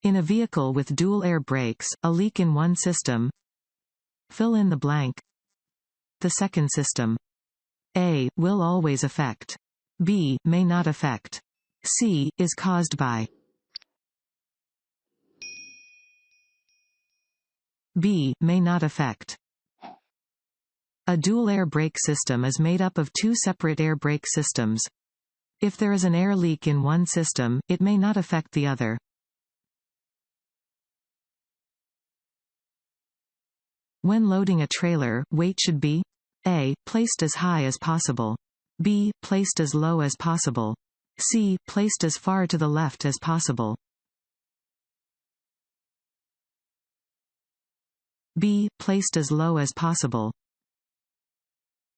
In a vehicle with dual air brakes, a leak in one system. Fill in the blank. The second system. A. Will always affect. B. May not affect. C. Is caused by. B. May not affect. A dual air brake system is made up of two separate air brake systems. If there is an air leak in one system, it may not affect the other. When loading a trailer, weight should be A. Placed as high as possible. B. Placed as low as possible. C. Placed as far to the left as possible. B. Placed as low as possible.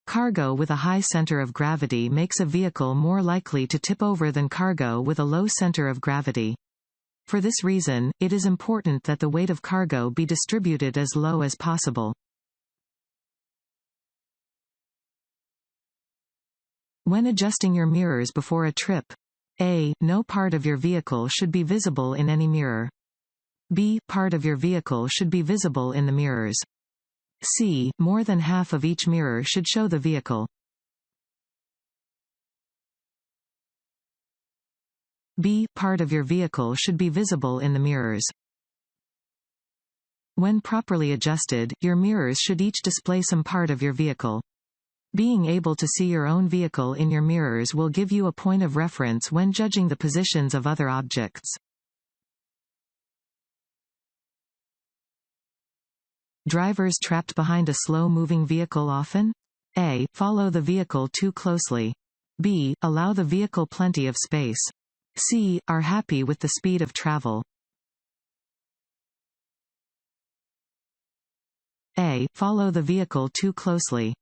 Cargo with a high center of gravity makes a vehicle more likely to tip over than cargo with a low center of gravity. For this reason, it is important that the weight of cargo be distributed as low as possible. When adjusting your mirrors before a trip, A. No part of your vehicle should be visible in any mirror. B. Part of your vehicle should be visible in the mirrors. C. More than half of each mirror should show the vehicle. B. Part of your vehicle should be visible in the mirrors. When properly adjusted, your mirrors should each display some part of your vehicle. Being able to see your own vehicle in your mirrors will give you a point of reference when judging the positions of other objects. Drivers trapped behind a slow-moving vehicle often? A. Follow the vehicle too closely. B. Allow the vehicle plenty of space. C. Are happy with the speed of travel. A. Follow the vehicle too closely.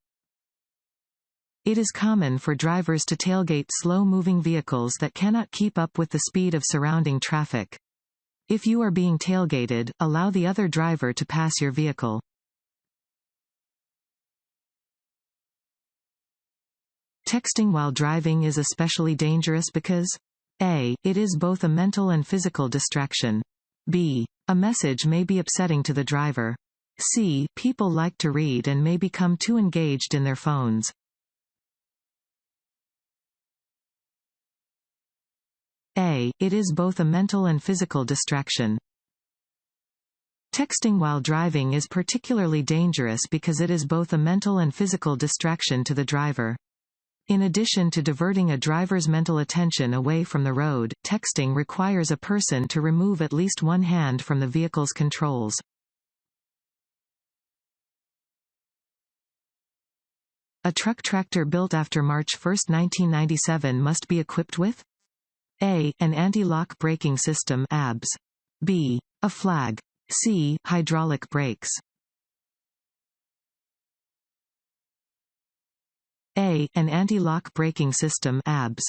It is common for drivers to tailgate slow-moving vehicles that cannot keep up with the speed of surrounding traffic. If you are being tailgated, allow the other driver to pass your vehicle. Texting while driving is especially dangerous because A. It is both a mental and physical distraction. B. A message may be upsetting to the driver. C. People like to read and may become too engaged in their phones. A. It is both a mental and physical distraction. Texting while driving is particularly dangerous because it is both a mental and physical distraction to the driver. In addition to diverting a driver's mental attention away from the road, texting requires a person to remove at least one hand from the vehicle's controls. A truck tractor built after March 1, 1997 must be equipped with A. An anti-lock braking system (ABS). B. A flag. C. Hydraulic brakes. A. An anti-lock braking system (ABS).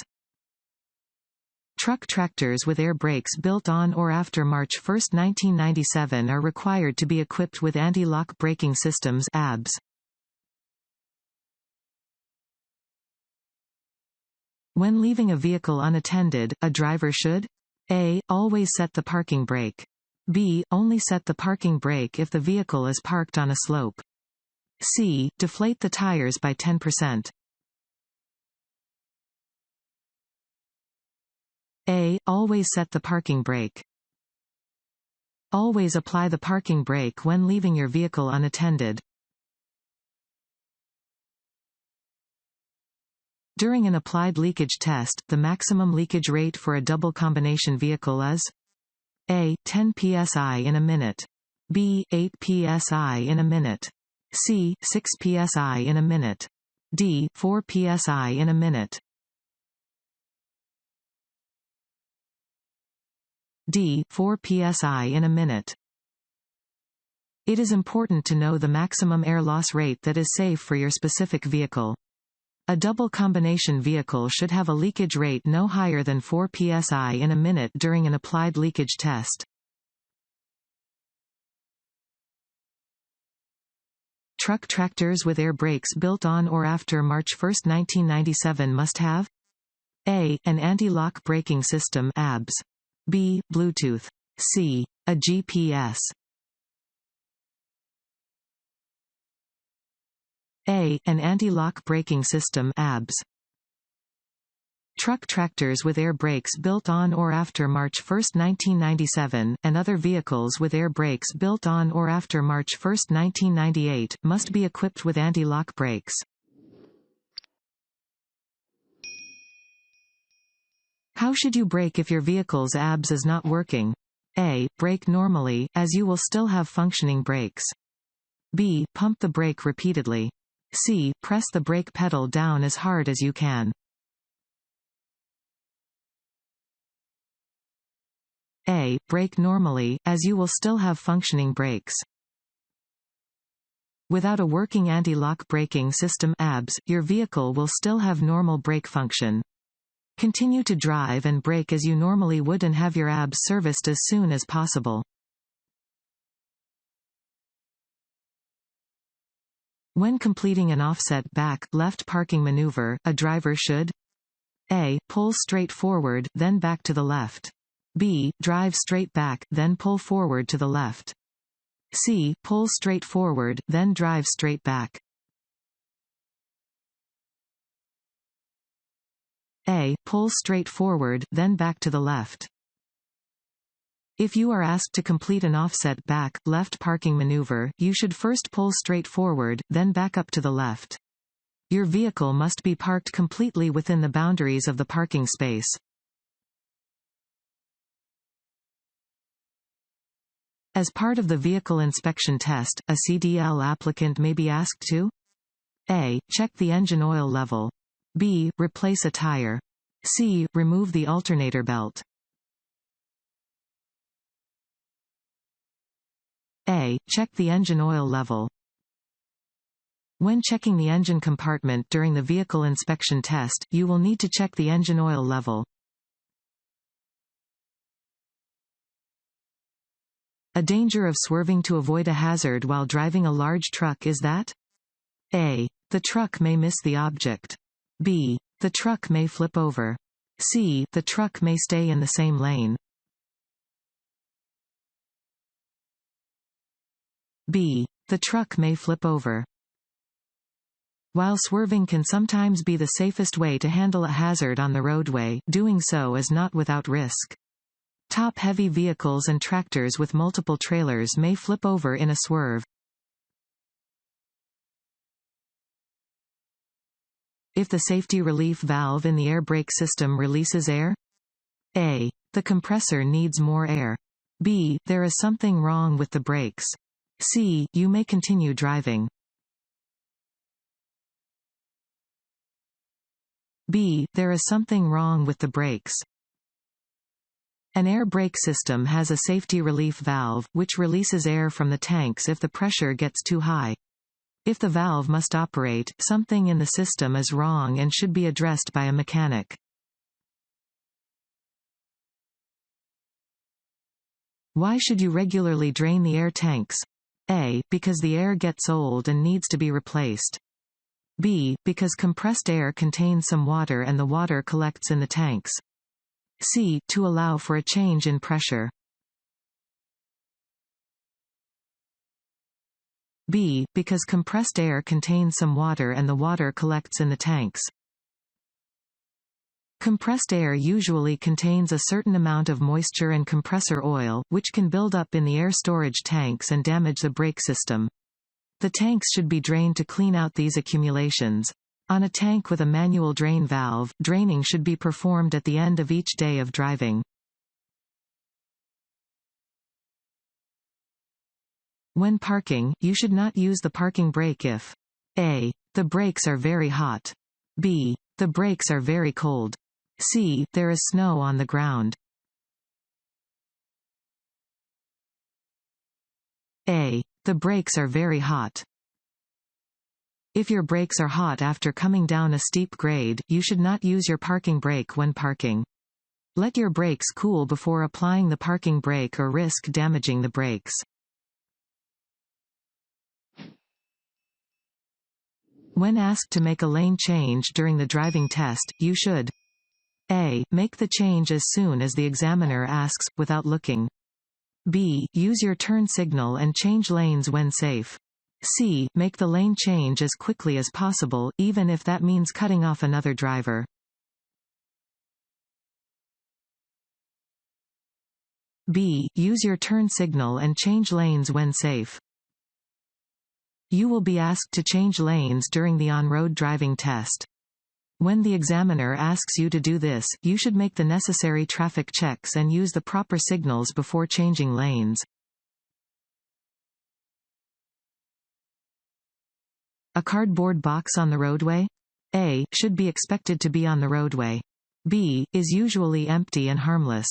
Truck tractors with air brakes built on or after March 1, 1997 are required to be equipped with anti-lock braking systems (ABS). When leaving a vehicle unattended, a driver should A. Always set the parking brake. B. Only set the parking brake if the vehicle is parked on a slope. C. Deflate the tires by 10%. A. Always set the parking brake. Always apply the parking brake when leaving your vehicle unattended. During an applied leakage test, the maximum leakage rate for a double combination vehicle is A. 10 psi in a minute. B. 8 psi in a minute. C. 6 psi in a minute. D. 4 psi in a minute. D. 4 psi in a minute. It is important to know the maximum air loss rate that is safe for your specific vehicle. A double combination vehicle should have a leakage rate no higher than 4 psi in a minute during an applied leakage test. Truck tractors with air brakes built on or after March 1, 1997 must have A. An anti-lock braking system (ABS). B. Bluetooth. C. A GPS. A. An anti-lock braking system (ABS). Truck tractors with air brakes built on or after March 1, 1997, and other vehicles with air brakes built on or after March 1, 1998, must be equipped with anti-lock brakes. How should you brake if your vehicle's ABS is not working? A. Brake normally, as you will still have functioning brakes. B. Pump the brake repeatedly. C. Press the brake pedal down as hard as you can. A. Brake normally, as you will still have functioning brakes. Without a working anti-lock braking system (ABS), your vehicle will still have normal brake function. Continue to drive and brake as you normally would and have your ABS serviced as soon as possible. When completing an offset back-left parking maneuver, a driver should A. Pull straight forward, then back to the left. B. Drive straight back, then pull forward to the left. C. Pull straight forward, then drive straight back. A. Pull straight forward, then back to the left. If you are asked to complete an offset back-left parking maneuver, you should first pull straight forward, then back up to the left. Your vehicle must be parked completely within the boundaries of the parking space. As part of the vehicle inspection test, a CDL applicant may be asked to A. Check the engine oil level. B. Replace a tire. C. Remove the alternator belt. A. Check the engine oil level. When checking the engine compartment during the vehicle inspection test, you will need to check the engine oil level. A danger of swerving to avoid a hazard while driving a large truck is that A. The truck may miss the object. B. The truck may flip over. C. The truck may stay in the same lane. B. The truck may flip over. While swerving can sometimes be the safest way to handle a hazard on the roadway, doing so is not without risk. Top-heavy vehicles and tractors with multiple trailers may flip over in a swerve. If the safety relief valve in the air brake system releases air, A. The compressor needs more air. B. There is something wrong with the brakes. C. You may continue driving. B. There is something wrong with the brakes. An air brake system has a safety relief valve, which releases air from the tanks if the pressure gets too high. If the valve must operate, something in the system is wrong and should be addressed by a mechanic. Why should you regularly drain the air tanks? A. Because the air gets old and needs to be replaced. B. Because compressed air contains some water and the water collects in the tanks. C. To allow for a change in pressure. B. Because compressed air contains some water and the water collects in the tanks. Compressed air usually contains a certain amount of moisture and compressor oil, which can build up in the air storage tanks and damage the brake system. The tanks should be drained to clean out these accumulations. On a tank with a manual drain valve, draining should be performed at the end of each day of driving. When parking, you should not use the parking brake if A. The brakes are very hot. B. The brakes are very cold. C. There is snow on the ground. A. The brakes are very hot. If your brakes are hot after coming down a steep grade, you should not use your parking brake when parking. Let your brakes cool before applying the parking brake or risk damaging the brakes. When asked to make a lane change during the driving test, you should A. Make the change as soon as the examiner asks, without looking. B. Use your turn signal and change lanes when safe. C. Make the lane change as quickly as possible, even if that means cutting off another driver. B. Use your turn signal and change lanes when safe. You will be asked to change lanes during the on-road driving test. When the examiner asks you to do this, you should make the necessary traffic checks and use the proper signals before changing lanes. A cardboard box on the roadway? A. Should be expected to be on the roadway. B. Is usually empty and harmless.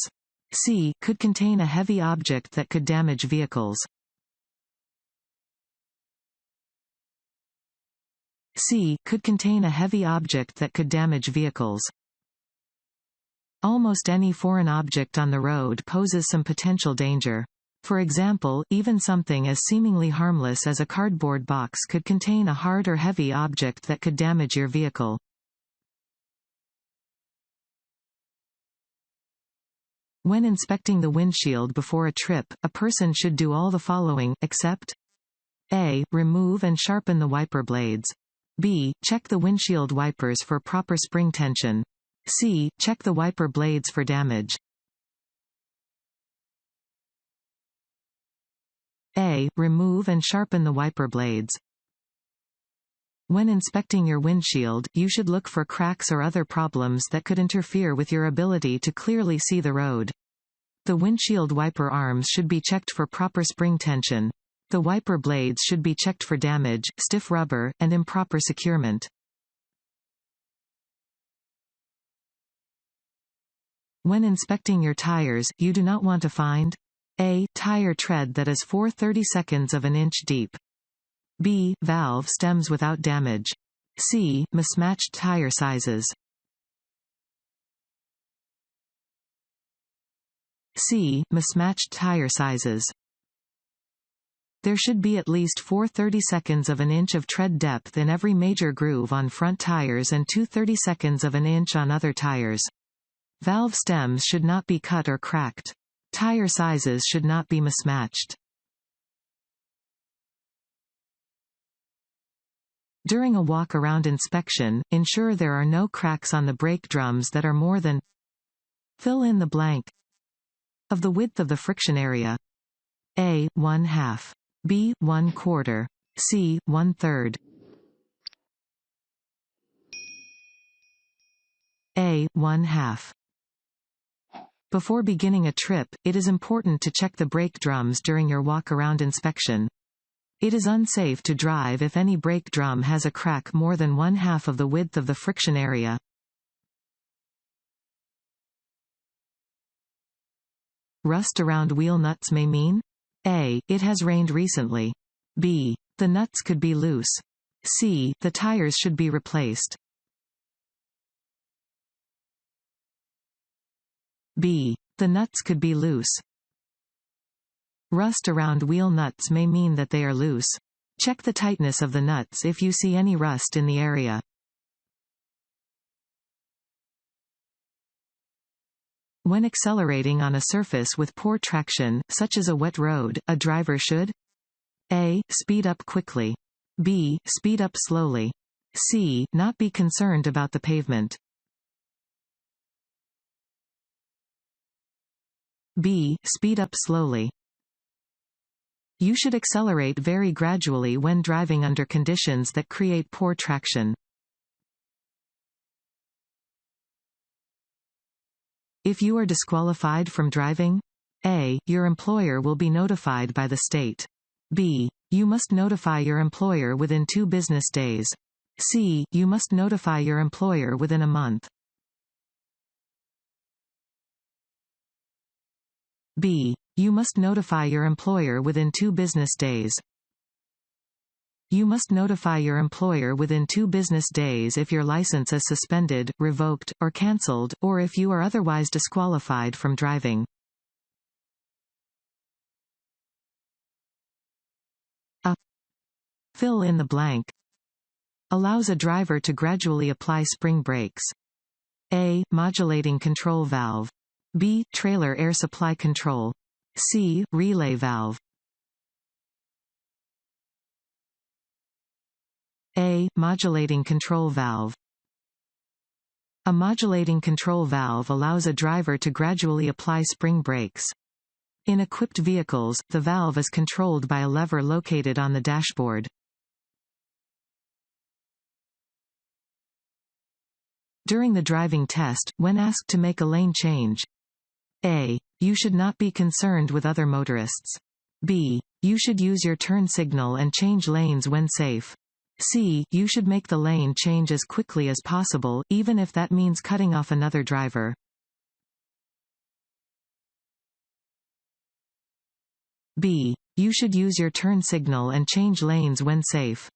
C. Could contain a heavy object that could damage vehicles. C. Could contain a heavy object that could damage vehicles. Almost any foreign object on the road poses some potential danger. For example, even something as seemingly harmless as a cardboard box could contain a hard or heavy object that could damage your vehicle. When inspecting the windshield before a trip, a person should do all the following, except A. Remove and sharpen the wiper blades. B. Check the windshield wipers for proper spring tension. C. Check the wiper blades for damage. A. Remove and sharpen the wiper blades. When inspecting your windshield, you should look for cracks or other problems that could interfere with your ability to clearly see the road. The windshield wiper arms should be checked for proper spring tension. The wiper blades should be checked for damage, stiff rubber, and improper securement. When inspecting your tires, you do not want to find A. Tire tread that is 4/32 of an inch deep. B. Valve stems without damage. C. Mismatched tire sizes. C. Mismatched tire sizes. There should be at least 4/32 of an inch of tread depth in every major groove on front tires and 2/32 of an inch on other tires. Valve stems should not be cut or cracked. Tire sizes should not be mismatched. During a walk-around inspection, ensure there are no cracks on the brake drums that are more than fill in the blank of the width of the friction area. A. 1/2. B. 1/4. C. 1/3. A. 1/2. Before beginning a trip, it is important to check the brake drums during your walk-around inspection. It is unsafe to drive if any brake drum has a crack more than 1/2 of the width of the friction area. Rust around wheel nuts may mean A. It has rained recently. B. The nuts could be loose. C. The tires should be replaced. B. The nuts could be loose. Rust around wheel nuts may mean that they are loose. Check the tightness of the nuts if you see any rust in the area. When accelerating on a surface with poor traction, such as a wet road, a driver should A. Speed up quickly. B. Speed up slowly. C. Not be concerned about the pavement. B. Speed up slowly. You should accelerate very gradually when driving under conditions that create poor traction. If you are disqualified from driving, A. Your employer will be notified by the state. B. You must notify your employer within 2 business days. C. You must notify your employer within a month. B. You must notify your employer within 2 business days. You must notify your employer within 2 business days if your license is suspended, revoked, or cancelled, or if you are otherwise disqualified from driving. A. Fill in the blank allows a driver to gradually apply spring brakes. A. Modulating control valve. B. Trailer air supply control. C. Relay valve. A. Modulating control valve. A modulating control valve allows a driver to gradually apply spring brakes. In equipped vehicles, the valve is controlled by a lever located on the dashboard. During the driving test, when asked to make a lane change, A. You should not be concerned with other motorists. B. You should use your turn signal and change lanes when safe. C. You should make the lane change as quickly as possible, even if that means cutting off another driver. B. You should use your turn signal and change lanes when safe.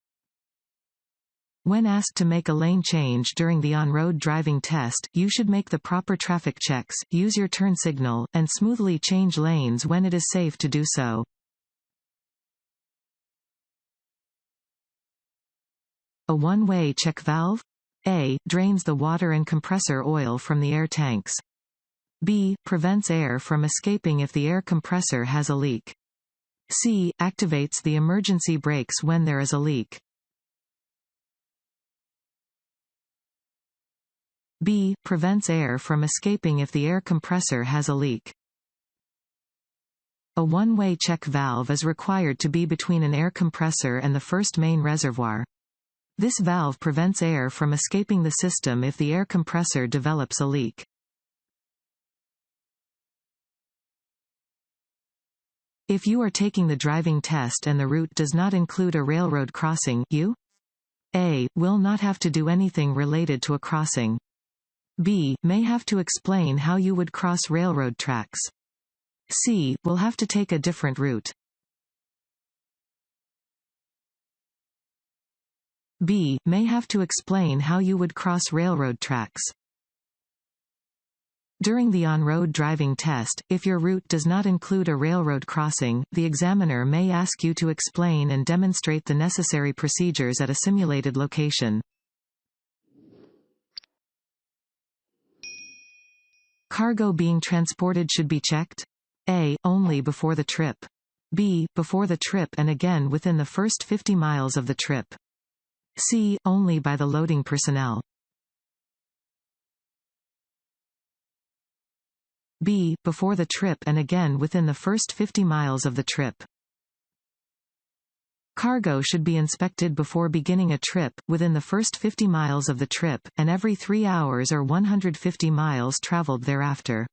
When asked to make a lane change during the on-road driving test, you should make the proper traffic checks, use your turn signal, and smoothly change lanes when it is safe to do so. A one-way check valve? A. Drains the water and compressor oil from the air tanks. B. Prevents air from escaping if the air compressor has a leak. C. Activates the emergency brakes when there is a leak. B. Prevents air from escaping if the air compressor has a leak. A one-way check valve is required to be between an air compressor and the first main reservoir. This valve prevents air from escaping the system if the air compressor develops a leak. If you are taking the driving test and the route does not include a railroad crossing, you A. Will not have to do anything related to a crossing. B. May have to explain how you would cross railroad tracks. C. Will have to take a different route. B. May have to explain how you would cross railroad tracks. During the on-road driving test, if your route does not include a railroad crossing, the examiner may ask you to explain and demonstrate the necessary procedures at a simulated location. Cargo being transported should be checked. A. Only before the trip. B. Before the trip and again within the first 50 miles of the trip. C. Only by the loading personnel. B. Before the trip and again within the first 50 miles of the trip. Cargo should be inspected before beginning a trip, within the first 50 miles of the trip, and every 3 hours or 150 miles traveled thereafter.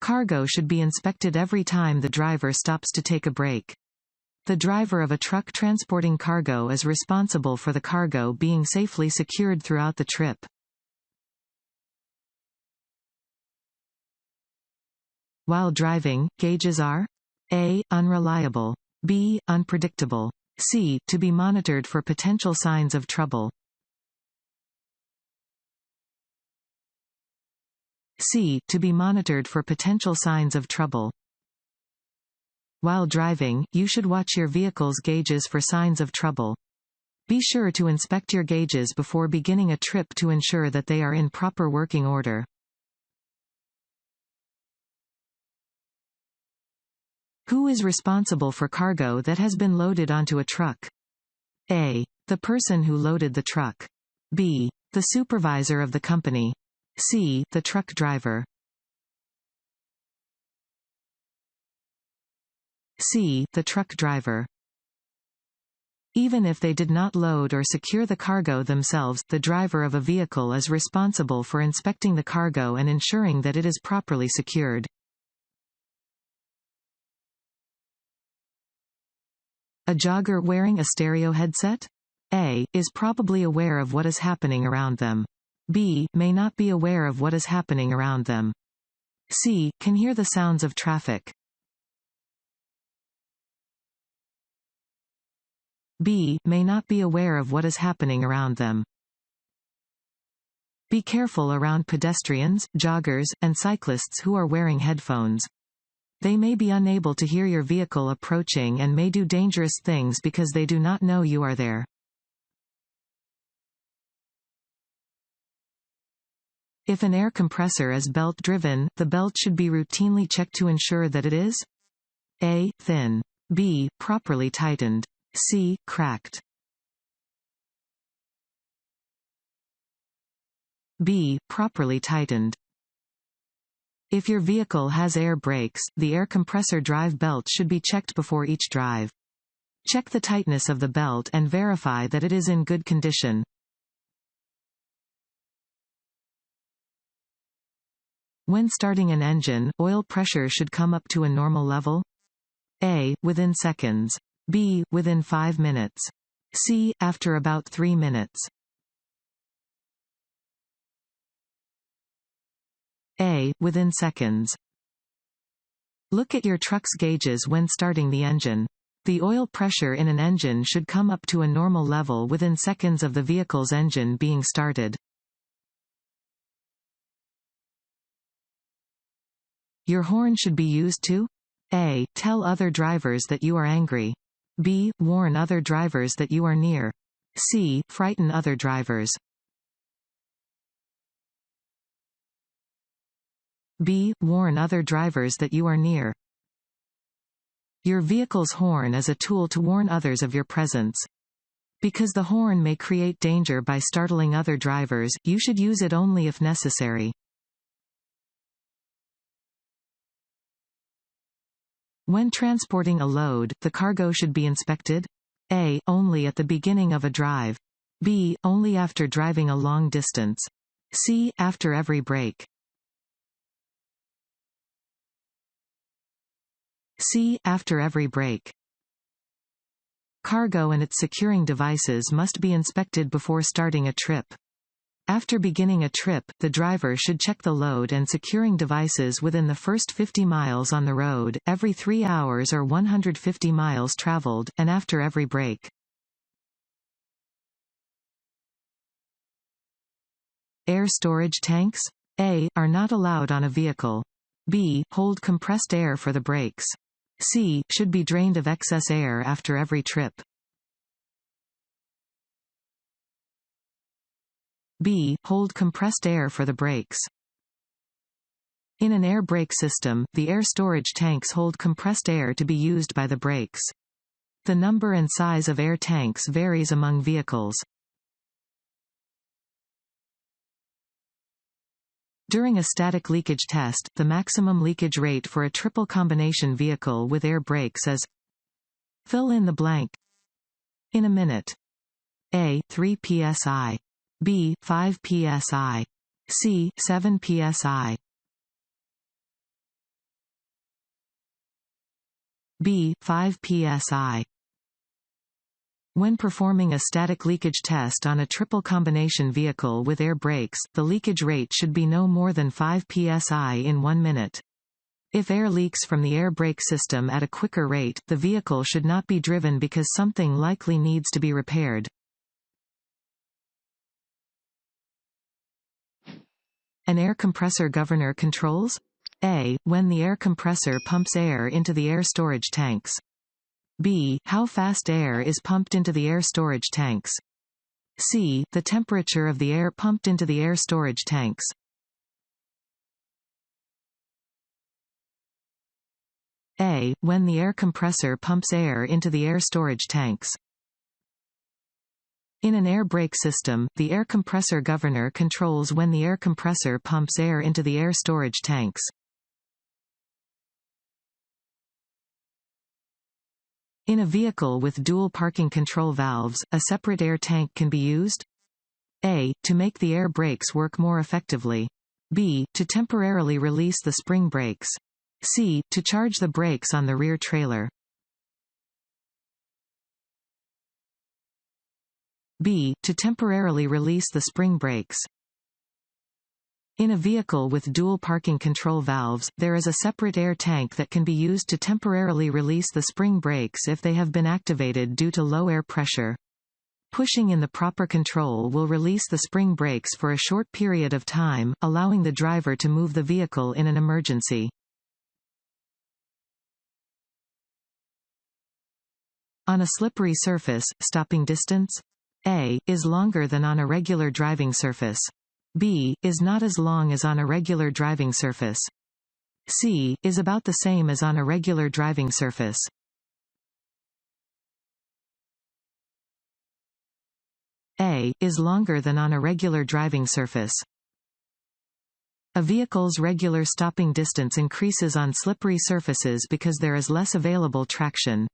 Cargo should be inspected every time the driver stops to take a break. The driver of a truck transporting cargo is responsible for the cargo being safely secured throughout the trip. While driving, gauges are A. Unreliable. B. Unpredictable. C. To be monitored for potential signs of trouble. C. To be monitored for potential signs of trouble. While driving, you should watch your vehicle's gauges for signs of trouble. Be sure to inspect your gauges before beginning a trip to ensure that they are in proper working order. Who is responsible for cargo that has been loaded onto a truck? A. The person who loaded the truck. B. The supervisor of the company. C. The truck driver. C. The truck driver. Even if they did not load or secure the cargo themselves, the driver of a vehicle is responsible for inspecting the cargo and ensuring that it is properly secured. A jogger wearing a stereo headset? A. Is probably aware of what is happening around them. B. May not be aware of what is happening around them. C. Can hear the sounds of traffic. B. May not be aware of what is happening around them. Be careful around pedestrians, joggers, and cyclists who are wearing headphones. They may be unable to hear your vehicle approaching and may do dangerous things because they do not know you are there. If an air compressor is belt-driven, the belt should be routinely checked to ensure that it is A. Thin. B. Properly tightened. C. Cracked. B. Properly tightened. If your vehicle has air brakes, the air compressor drive belt should be checked before each drive. Check the tightness of the belt and verify that it is in good condition. When starting an engine, oil pressure should come up to a normal level. A. Within seconds. B. Within 5 minutes. C. After about 3 minutes. A. Within seconds. Look at your truck's gauges when starting the engine. The oil pressure in an engine should come up to a normal level within seconds of the vehicle's engine being started. Your horn should be used to A. Tell other drivers that you are angry. B. Warn other drivers that you are near. C. Frighten other drivers. B. Warn other drivers that you are near. Your vehicle's horn is a tool to warn others of your presence. Because the horn may create danger by startling other drivers, you should use it only if necessary. When transporting a load, the cargo should be inspected. A. Only at the beginning of a drive. B. Only after driving a long distance. C. After every break. C. After every break. Cargo and its securing devices must be inspected before starting a trip. After beginning a trip, the driver should check the load and securing devices within the first 50 miles on the road, every 3 hours or 150 miles traveled, and after every break. Air storage tanks? A. Are not allowed on a vehicle. B. Hold compressed air for the brakes. C. Should be drained of excess air after every trip. B. Hold compressed air for the brakes. In an air brake system, the air storage tanks hold compressed air to be used by the brakes. The number and size of air tanks varies among vehicles. During a static leakage test, the maximum leakage rate for a triple combination vehicle with air brakes is. Fill in the blank. In a minute. A. 3 psi. B. 5 psi. C. 7 psi. B. 5 psi. When performing a static leakage test on a triple combination vehicle with air brakes, the leakage rate should be no more than 5 psi in 1 minute. If air leaks from the air brake system at a quicker rate, the vehicle should not be driven because something likely needs to be repaired. An air compressor governor controls? A. When the air compressor pumps air into the air storage tanks. B. How fast air is pumped into the air storage tanks. C. The temperature of the air pumped into the air storage tanks. A. When the air compressor pumps air into the air storage tanks. In an air brake system, the air compressor governor controls when the air compressor pumps air into the air storage tanks. In a vehicle with dual parking control valves, a separate air tank can be used. A. To make the air brakes work more effectively. B. To temporarily release the spring brakes. C. To charge the brakes on the rear trailer. B. To temporarily release the spring brakes. In a vehicle with dual parking control valves, there is a separate air tank that can be used to temporarily release the spring brakes if they have been activated due to low air pressure. Pushing in the proper control will release the spring brakes for a short period of time, allowing the driver to move the vehicle in an emergency. On a slippery surface, stopping distance A. Is longer than on a regular driving surface. B. Is not as long as on a regular driving surface. C, is about the same as on a regular driving surface. A, is longer than on a regular driving surface. A vehicle's regular stopping distance increases on slippery surfaces because there is less available traction.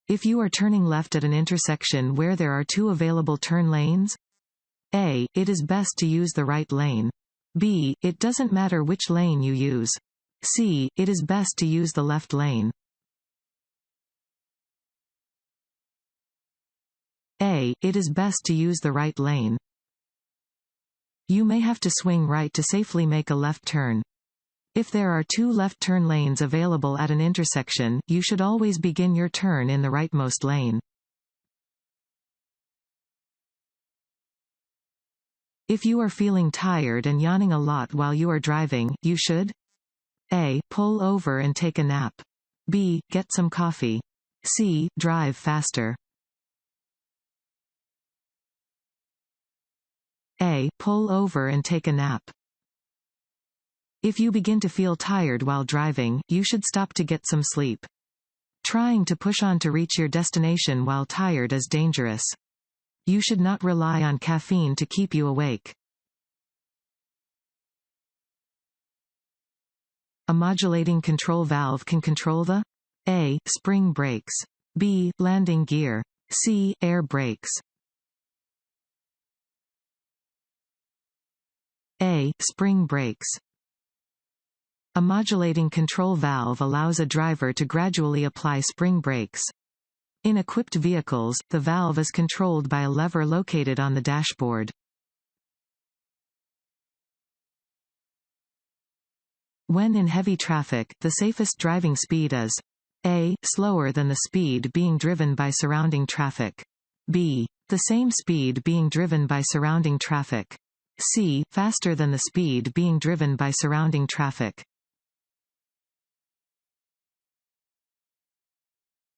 If you are turning left at an intersection where there are 2 available turn lanes, A, it is best to use the right lane. B, it doesn't matter which lane you use. C, it is best to use the left lane. A, it is best to use the right lane. You may have to swing right to safely make a left turn. If there are 2 left turn lanes available at an intersection, you should always begin your turn in the rightmost lane. If you are feeling tired and yawning a lot while you are driving, you should A, pull over and take a nap. B, get some coffee. C, drive faster. A, pull over and take a nap. If you begin to feel tired while driving, you should stop to get some sleep. Trying to push on to reach your destination while tired is dangerous. You should not rely on caffeine to keep you awake. A modulating control valve can control the A, spring brakes. B, landing gear. C, air brakes. A, spring brakes. A modulating control valve allows a driver to gradually apply spring brakes. In equipped vehicles, the valve is controlled by a lever located on the dashboard. When in heavy traffic, the safest driving speed is A, slower than the speed being driven by surrounding traffic. B, the same speed being driven by surrounding traffic. C, faster than the speed being driven by surrounding traffic.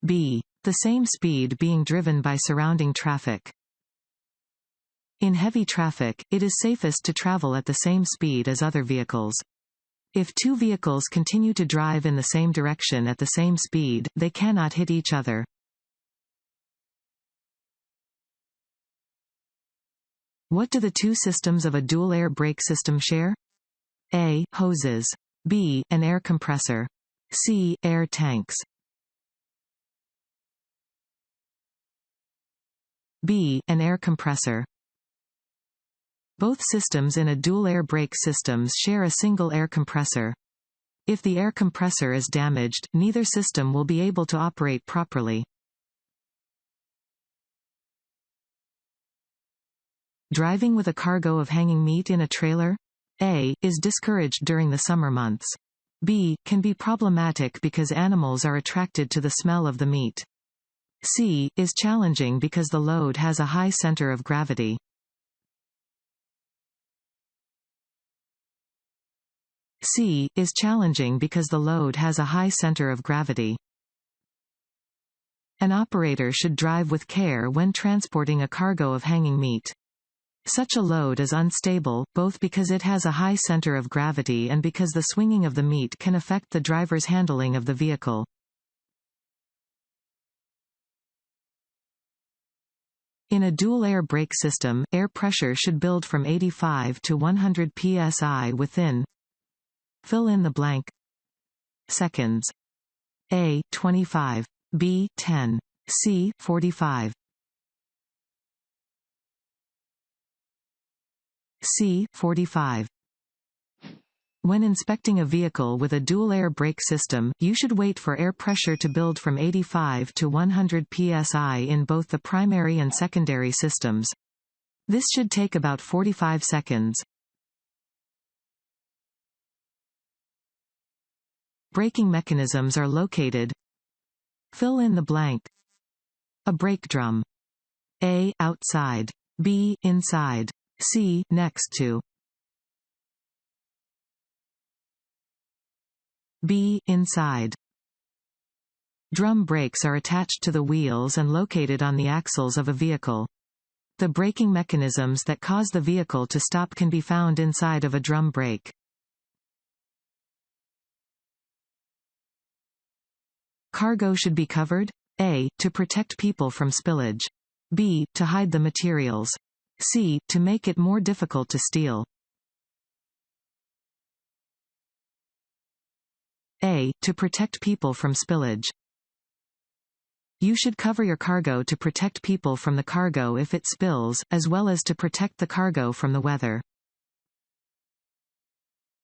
B, the same speed being driven by surrounding traffic. In heavy traffic, it is safest to travel at the same speed as other vehicles. If 2 vehicles continue to drive in the same direction at the same speed, they cannot hit each other. What do the 2 systems of a dual air brake system share? A, hoses. B, an air compressor. C, air tanks. B, an air compressor. Both systems in a dual air brake systems share a single air compressor. If the air compressor is damaged, neither system will be able to operate properly. Driving with a cargo of hanging meat in a trailer? A, is discouraged during the summer months. B, can be problematic because animals are attracted to the smell of the meat. C, is challenging because the load has a high center of gravity. C, is challenging because the load has a high center of gravity. An operator should drive with care when transporting a cargo of hanging meat. Such a load is unstable, both because it has a high center of gravity and because the swinging of the meat can affect the driver's handling of the vehicle. In a dual air brake system, air pressure should build from 85 to 100 psi within fill in the blank seconds. A, 25. B, 10. C, 45. C, 45. When inspecting a vehicle with a dual air brake system, you should wait for air pressure to build from 85 to 100 psi in both the primary and secondary systems. This should take about 45 seconds. Braking mechanisms are located. Fill in the blank. A brake drum. A, outside. B, inside. C, next to. B, inside. Drum brakes are attached to the wheels and located on the axles of a vehicle. The braking mechanisms that cause the vehicle to stop can be found inside of a drum brake. Cargo should be covered. A. To protect people from spillage. B. To hide the materials. C. To make it more difficult to steal. A. To protect people from spillage. You should cover your cargo to protect people from the cargo if it spills, as well as to protect the cargo from the weather.